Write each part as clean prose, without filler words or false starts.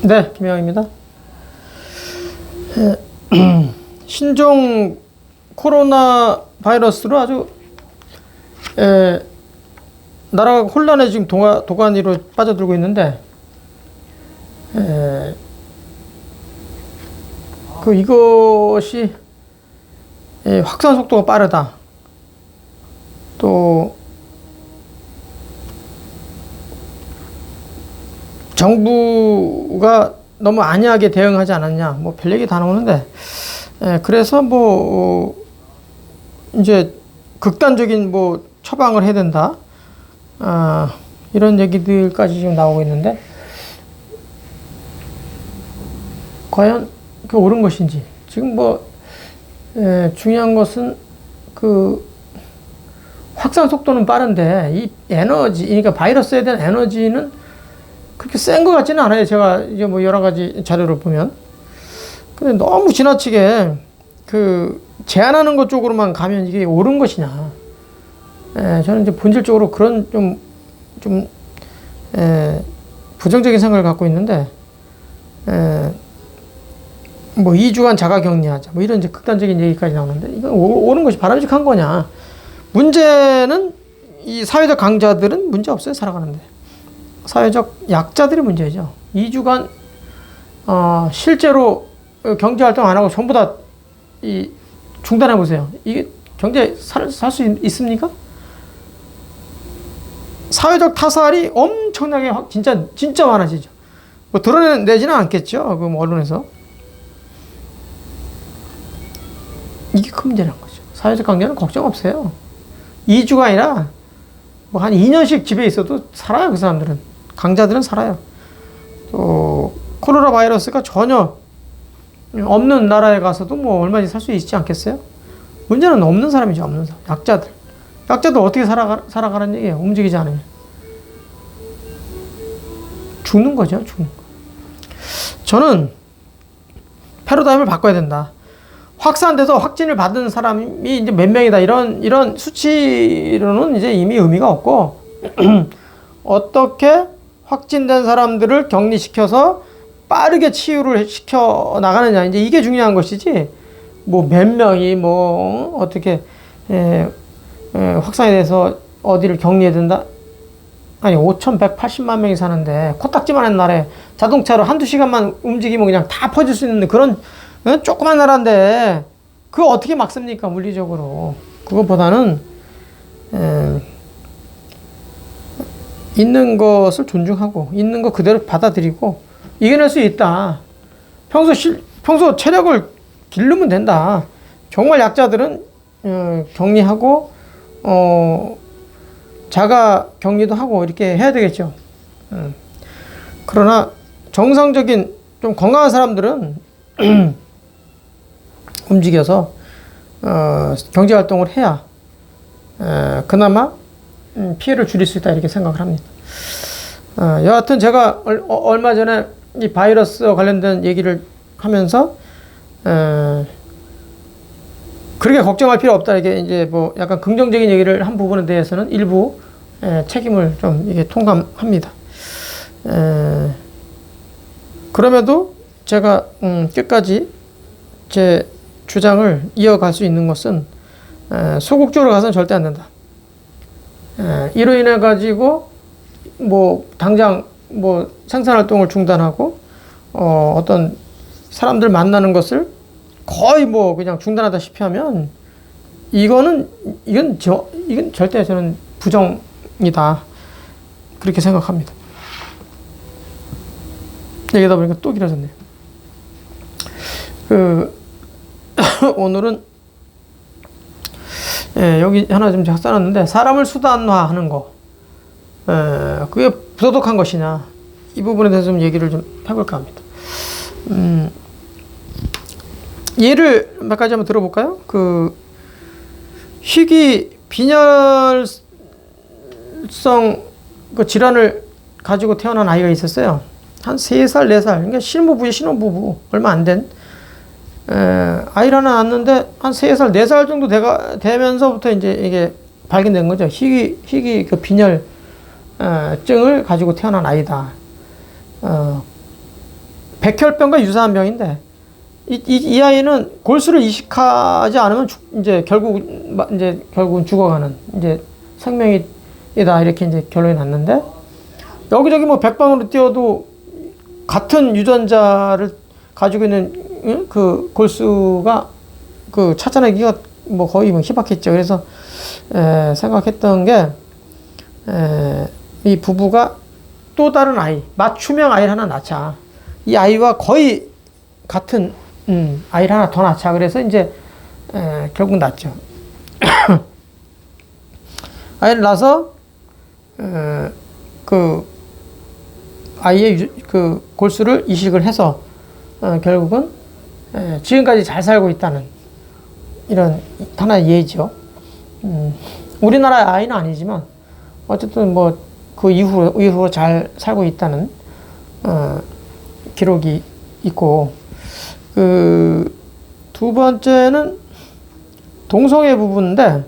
네, 김영입니다. 신종 코로나 바이러스로 아주 나라가 혼란에 지금 도가니로 빠져들고 있는데, 이것이 확산 속도가 빠르다. 또 정부가 너무 안이하게 대응하지 않았냐, 뭐 별 얘기 다 나오는데, 그래서 이제 극단적인 처방을 해야 된다, 이런 얘기들까지 지금 나오고 있는데, 과연 그 옳은 것인지. 지금 중요한 것은 확산 속도는 빠른데 이 에너지, 그러니까 바이러스에 대한 에너지는 그렇게 센 것 같지는 않아요. 제가 이제 여러 가지 자료를 보면. 근데 너무 지나치게 제한하는 것 쪽으로만 가면 이게 옳은 것이냐. 저는 이제 본질적으로 그런 부정적인 생각을 갖고 있는데, 2주간 자가 격리하자, 이런 이제 극단적인 얘기까지 나오는데, 이건 옳은 것이 바람직한 거냐. 문제는 이 사회적 강자들은 문제 없어요, 살아가는데. 사회적 약자들이 문제죠. 2주간 실제로 경제활동 안 하고 전부 다 중단해 보세요. 이게 경제 살 수 있습니까? 사회적 타살이 엄청나게 진짜 많아지죠. 드러내지는 않겠죠, 언론에서. 이게 큰 문제라는 거죠. 사회적 강자는 걱정 없어요. 2주가 아니라 한 2년씩 집에 있어도 살아요, 그 사람들은. 강자들은 살아요. 또 코로나 바이러스가 전혀 없는 나라에 가서도 얼마든지 살 수 있지 않겠어요? 문제는 없는 사람이죠, 없는 사람. 약자들 어떻게 살아가는 얘기예요? 움직이지 않으면 죽는 거죠, 죽는 거. 저는 패러다임을 바꿔야 된다. 확산돼서 확진을 받은 사람이 이제 몇 명이다, 이런 수치로는 이제 이미 의미가 없고, 어떻게 확진된 사람들을 격리시켜서 빠르게 치유를 시켜 나가느냐, 이제 이게 중요한 것이지, 몇 명이 어떻게 확산이 돼서 어디를 격리해야 된다? 아니, 5,180만 명이 사는데 코딱지만한 나라에 자동차로 한두 시간만 움직이면 그냥 다 퍼질 수 있는 그런 조그만 나라인데, 그거 어떻게 막습니까, 물리적으로. 그것보다는 있는 것을 존중하고 있는 거 그대로 받아들이고 이겨낼 수 있다. 평소 체력을 기르면 된다. 정말 약자들은 격리하고 자가 격리도 하고 이렇게 해야 되겠죠. 그러나 정상적인 좀 건강한 사람들은 움직여서 경제 활동을 해야 그나마 피해를 줄일 수 있다, 이렇게 생각을 합니다. 여하튼 제가 얼마 전에 이 바이러스와 관련된 얘기를 하면서 그렇게 걱정할 필요 없다, 이게 이제 약간 긍정적인 얘기를 한 부분에 대해서는 일부 책임을 좀 이게 통감합니다. 그럼에도 제가 끝까지 제 주장을 이어갈 수 있는 것은 소극적으로 가서는 절대 안 된다. 이로 인해 가지고 당장 생산활동을 중단하고 어떤 사람들 만나는 것을 거의 그냥 중단하다시피 하면 이건 절대 저는 부정이다, 그렇게 생각합니다. 얘기하다 보니까 또 길어졌네요. 오늘은 여기 하나 좀 제가 써놨는데, 사람을 수단화하는 거, 그게 부도덕한 것이냐, 이 부분에 대해서 좀 얘기를 좀 해볼까 합니다. 예를 몇 가지 한번 들어볼까요? 희귀 빈혈성 질환을 가지고 태어난 아이가 있었어요. 한 3살, 4살, 그러니까 신혼부부, 얼마 안 된 아이를 하나 낳았는데, 한 3살, 4살 정도 되면서부터 이제 이게 발견된 거죠. 희귀 빈혈증을, 、 그, 、 그, 、 그, 、 그, 、 그, 、 그, 、 그, 、 그, 、 그, 、 그, 、 그, 、 그, 、 그, 、 그, 、 그, 、 그, 、 그, 、 그, 、 그, 그 빈혈증을 가지고 태어난 아이다. 백혈병과 유사한 병인데 이 아이는 골수를 이식하지 않으면 이제 결국은 죽어가는 이제 생명이다 이렇게 이제 결론이 났는데 여기저기 뭐 백방으로 뛰어도 같은 유전자를 가지고 있는 그 골수가 그 찾아내기가 뭐 거의 뭐 희박했죠. 그래서 생각했던 게 이 부부가 또 다른 아이, 맞춤형 아이를 하나 낳자. 이 아이와 거의 같은 아이를 하나 더 낳자. 그래서 이제 결국 낳죠. 아이를 낳아서 그 아이의 그 골수를 이식을 해서 결국은 지금까지 잘 살고 있다는 이런 하나의 예죠. 우리나라의 아이는 아니지만 어쨌든 뭐 그 이후로 잘 살고 있다는 기록이 있고, 그 두 번째는 동성애 부부인데,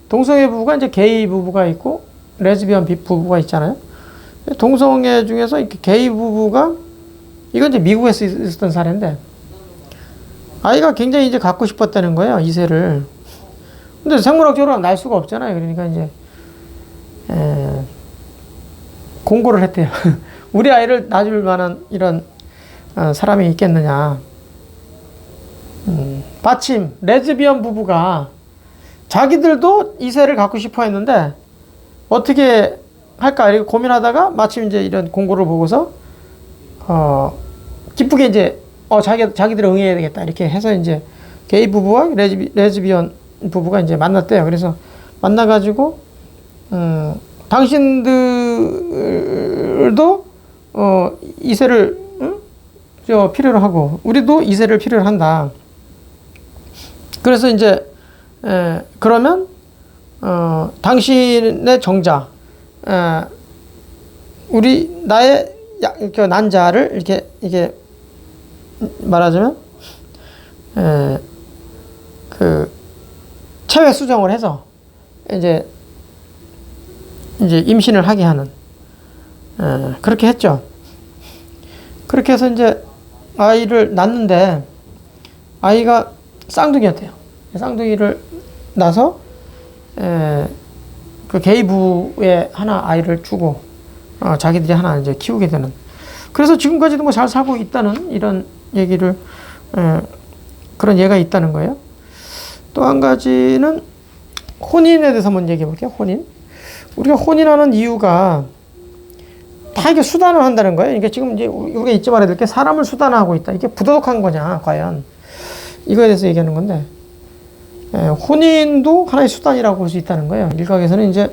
동성애 부부가 이제 게이 부부가 있고 레즈비언 부부가 있잖아요. 동성애 중에서 이렇게 게이 부부가, 이건 이제 미국에서 있었던 사례인데, 아이가 굉장히 이제 갖고 싶었다는 거예요, 이세를. 근데 생물학적으로 날 수가 없잖아요. 그러니까 이제 공고를 했대요. 우리 아이를 낳을 만한 이런 사람이 있겠느냐. 마침 레즈비언 부부가 자기들도 이세를 갖고 싶어 했는데 어떻게 할까 이렇게 고민하다가 마침 이제 이런 공고를 보고서 기쁘게 이제 자기들 응해야 되겠다 이렇게 해서 이제 게이 부부와 레즈비언 부부가 이제 만났대요. 그래서 만나가지고 당신들도 이세를 필요로 하고 우리도 이세를 필요로 한다. 그래서 이제 그러면 당신의 정자, 나의 난자를 이렇게 말하자면 그 체외 수정을 해서 이제 임신을 하게 하는 그렇게 했죠. 그렇게 해서 이제 아이를 낳는데 아이가 쌍둥이였대요. 쌍둥이를 낳아서 그 게이 부부에 하나 아이를 주고 자기들이 하나 이제 키우게 되는. 그래서 지금까지도 뭐 잘 살고 있다는 이런 얘기를 그런 예가 있다는 거예요. 또 한 가지는 혼인에 대해서 한번 얘기해 볼게요. 혼인. 우리가 혼인하는 이유가 다 이게 수단을 한다는 거예요. 그러니까 지금 이제 우리가 잊지 말아야 될 게 사람을 수단화하고 있다. 이게 부도덕한 거냐, 과연. 이거에 대해서 얘기하는 건데, 혼인도 하나의 수단이라고 볼 수 있다는 거예요. 일각에서는 이제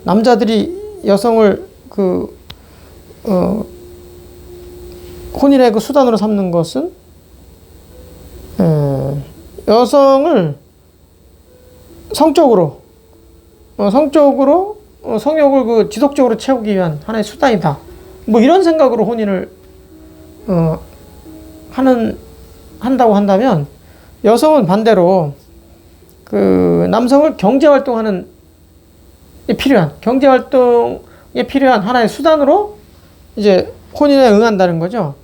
남자들이 여성을 혼인의 그 수단으로 삼는 것은 여성을 성적으로 성욕을 지속적으로 채우기 위한 하나의 수단이다. 뭐 이런 생각으로 혼인을 한다고 한다면, 여성은 반대로 그 남성을 경제활동에 필요한 하나의 수단으로 이제 혼인에 응한다는 거죠.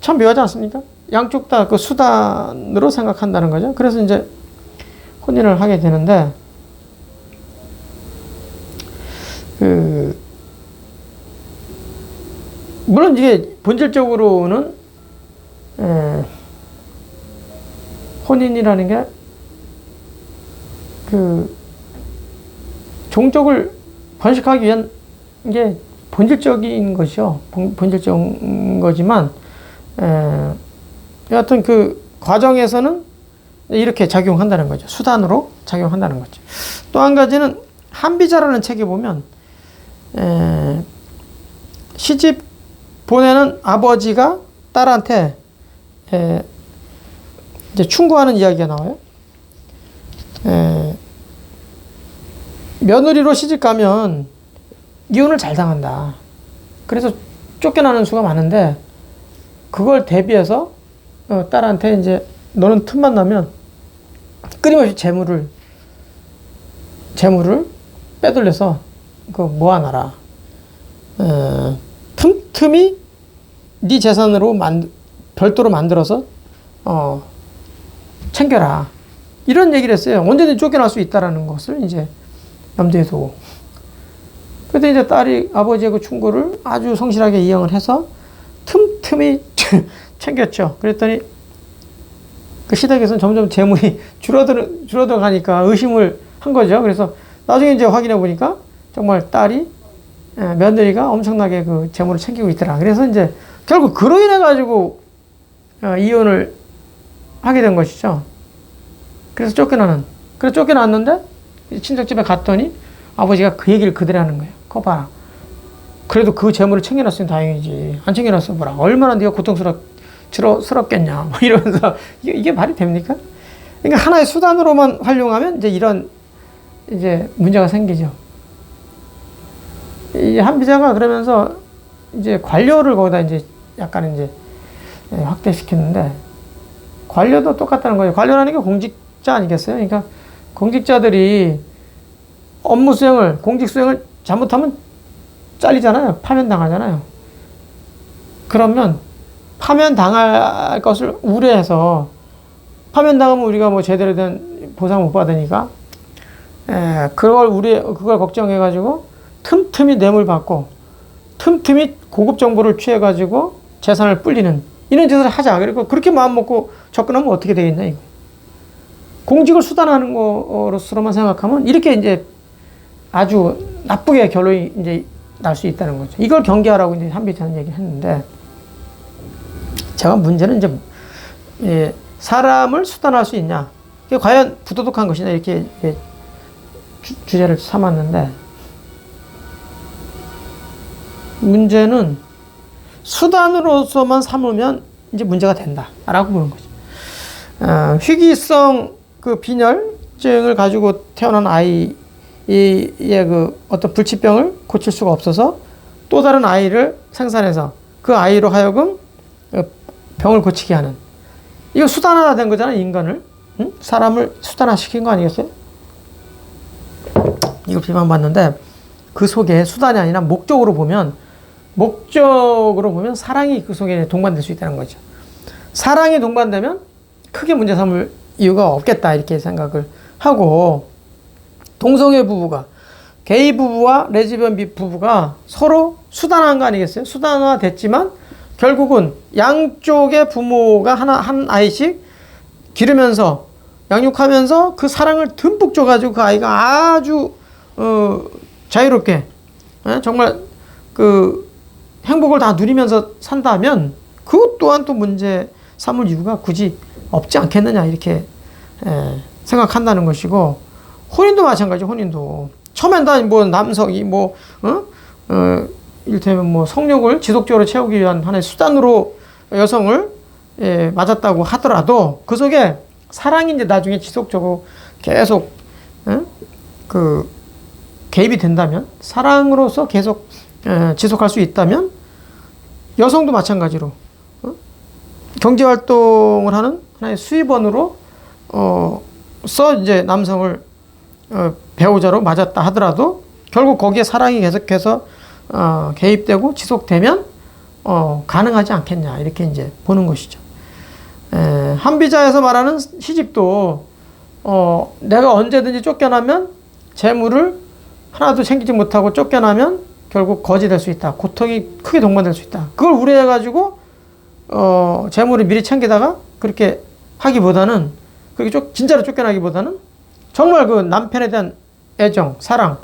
참 묘하지 않습니까? 양쪽 다 그 수단으로 생각한다는 거죠. 그래서 이제 혼인을 하게 되는데, 물론 이게 본질적으로는 혼인이라는 게 종족을 번식하기 위한 게 본질적인 것이요. 본질적인 거지만, 여하튼 그 과정에서는 이렇게 작용한다는 거죠. 수단으로 작용한다는 거죠. 또 한 가지는 한비자라는 책에 보면, 시집 보내는 아버지가 딸한테 이제 충고하는 이야기가 나와요. 며느리로 시집 가면 이혼을 잘 당한다. 그래서 쫓겨나는 수가 많은데, 그걸 대비해서 딸한테 이제 너는 틈만 나면 끊임없이 재물을 빼돌려서 모아놔라. 틈틈이 네 재산으로 별도로 만들어서 챙겨라. 이런 얘기를 했어요. 언제든지 쫓겨날 수 있다라는 것을 이제 염두에 두고. 그때 이제 딸이 아버지의 그 충고를 아주 성실하게 이행을 해서 틈틈이 챙겼죠. 그랬더니 그 시댁에서는 점점 재물이 줄어들어 가니까 의심을 한 거죠. 그래서 나중에 이제 확인해 보니까 정말 딸이 며느리가 엄청나게 그 재물을 챙기고 있더라. 그래서 이제 결국 그로 인해 가지고 이혼을 하게 된 것이죠. 그래서 쫓겨났는데 친척집에 갔더니 아버지가 그 얘기를 그대로 하는 거예요. 거 봐라. 그래도 그 재물을 챙겨놨으면 다행이지. 안 챙겨놨어 보라. 얼마나 네가 고통스럽겠냐. 뭐 이러면서 이게 말이 됩니까? 그러니까 하나의 수단으로만 활용하면 이제 이런 이제 문제가 생기죠. 이 한비자가 그러면서 이제 관료를 거기다 이제 약간 이제 확대시키는데 관료도 똑같다는 거예요. 관료라는 게 공직자 아니겠어요? 그러니까 공직자들이 업무 수행을, 공직 수행을 잘못하면 잘리잖아요. 파면당하잖아요. 그러면 파면당할 것을 우려해서 파면당하면 우리가 뭐 제대로 된 보상 못 받으니까 그걸 걱정해가지고 틈틈이 뇌물 받고 틈틈이 고급 정보를 취해가지고 재산을 불리는 이런 짓을 하자. 그리고 그렇게 마음 먹고 접근하면 어떻게 되겠냐, 이거. 공직을 수단하는 거로서만 생각하면 이렇게 이제 아주 나쁘게 결론이 이제 날 수 있다는 거죠. 이걸 경계하라고 이제 한비자는 얘기를 했는데, 제가 문제는 이제, 사람을 수단할 수 있냐. 이게 과연 부도덕한 것이냐, 이렇게 주제를 삼았는데, 문제는 수단으로서만 삼으면 이제 문제가 된다. 라고 보는 거죠. 희귀성 그 빈혈증을 가지고 태어난 아이의 그 어떤 불치병을 고칠 수가 없어서 또 다른 아이를 생산해서 그 아이로 하여금 병을 고치게 하는. 이거 수단화가 된 거잖아요, 인간을. 응? 사람을 수단화시킨 거 아니겠어요? 이거 비판받는데 그 속에 수단이 아니라 목적으로 보면 사랑이 그 속에 동반될 수 있다는 거죠. 사랑이 동반되면 크게 문제 삼을 이유가 없겠다, 이렇게 생각을 하고, 동성애 부부가, 게이 부부와 레즈비언 부부가 서로 수단화한 거 아니겠어요? 수단화 됐지만 결국은 양쪽의 부모가 한 아이씩 기르면서 양육하면서 그 사랑을 듬뿍 줘가지고 그 아이가 아주 자유롭게 정말 그 행복을 다 누리면서 산다면 그것 또한 또 문제 삼을 이유가 굳이 없지 않겠느냐, 이렇게 생각한다는 것이고, 혼인도 마찬가지. 혼인도 처음엔 다 뭐 남성이 이를테면 뭐 성욕을 지속적으로 채우기 위한 하나의 수단으로 여성을 맞았다고 하더라도 그 속에 사랑이 이제 나중에 지속적으로 계속 그 개입이 된다면, 사랑으로서 계속 지속할 수 있다면, 여성도 마찬가지로 경제활동을 하는 하나의 수입원으로 이제 남성을 배우자로 맞았다 하더라도 결국 거기에 사랑이 계속해서 개입되고 지속되면 가능하지 않겠냐, 이렇게 이제 보는 것이죠. 한비자에서 말하는 시집도 내가 언제든지 쫓겨나면, 재물을 하나도 챙기지 못하고 쫓겨나면 결국 거지 될 수 있다. 고통이 크게 동반될 수 있다. 그걸 우려해가지고 재물을 미리 챙기다가 그렇게 하기보다는, 그렇게 진짜로 쫓겨나기보다는 정말 그 남편에 대한 애정, 사랑,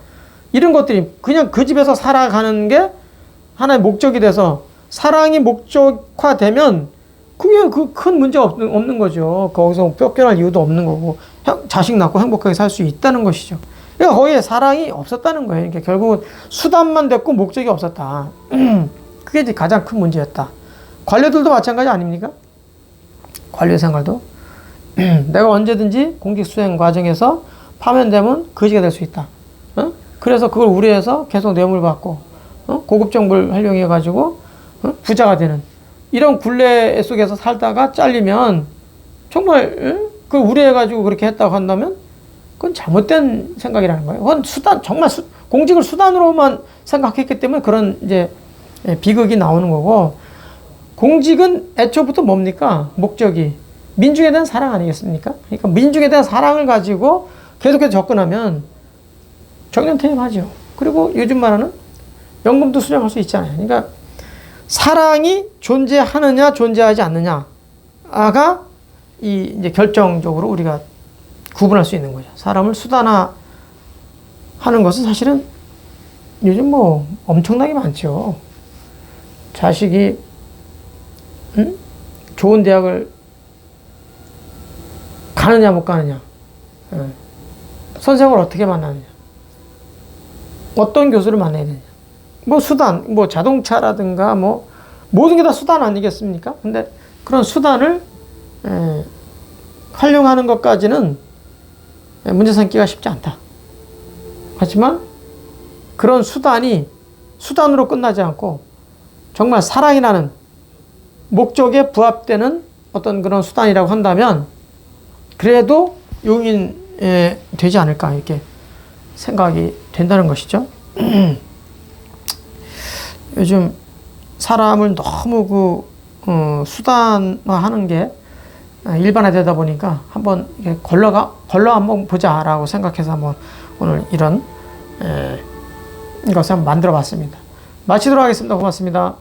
이런 것들이 그냥 그 집에서 살아가는 게 하나의 목적이 돼서 사랑이 목적화되면 그게 그 큰 문제 없는 거죠. 거기서 쫓겨날 이유도 없는 거고, 자식 낳고 행복하게 살 수 있다는 것이죠. 그러니까 거기에 사랑이 없었다는 거예요. 그러니까 결국은 수단만 됐고 목적이 없었다. 그게 이제 가장 큰 문제였다. 관료들도 마찬가지 아닙니까? 관료 생활도 내가 언제든지 공직 수행 과정에서 파면되면 거지가 될 수 있다. 그래서 그걸 우려해서 계속 뇌물 받고 고급 정보를 활용해 가지고 부자가 되는 이런 굴레 속에서 살다가 잘리면 정말 그걸 우려해 가지고 그렇게 했다고 한다면 그건 잘못된 생각이라는 거예요. 그건 정말 공직을 수단으로만 생각했기 때문에 그런 이제 비극이 나오는 거고, 공직은 애초부터 뭡니까? 목적이 민중에 대한 사랑 아니겠습니까? 그러니까 민중에 대한 사랑을 가지고 계속해서 접근하면 정년퇴임하죠. 그리고 요즘 말하는 연금도 수령할 수 있잖아요. 그러니까 사랑이 존재하느냐 존재하지 않느냐가 이제 결정적으로 우리가 구분할 수 있는 거죠. 사람을 수단화하는 것은 사실은 요즘 뭐 엄청나게 많죠. 자식이 좋은 대학을 가느냐 못 가느냐, 선생을 어떻게 만나느냐, 어떤 교수를 만나야 되냐, 뭐 수단, 뭐 자동차라든가 뭐 모든 게 다 수단 아니겠습니까? 근데 그런 수단을 활용하는 것까지는 문제 삼기가 쉽지 않다. 하지만 그런 수단이 수단으로 끝나지 않고 정말 사랑이라는 목적에 부합되는 어떤 그런 수단이라고 한다면 그래도 용인 되지 않을까 이렇게 생각이 된다는 것이죠. 요즘 사람을 너무 수단화하는 게 일반화되다 보니까 한번 걸러 한번 보자라고 생각해서 한번 오늘 이런 것을 한번 만들어 봤습니다. 마치도록 하겠습니다. 고맙습니다.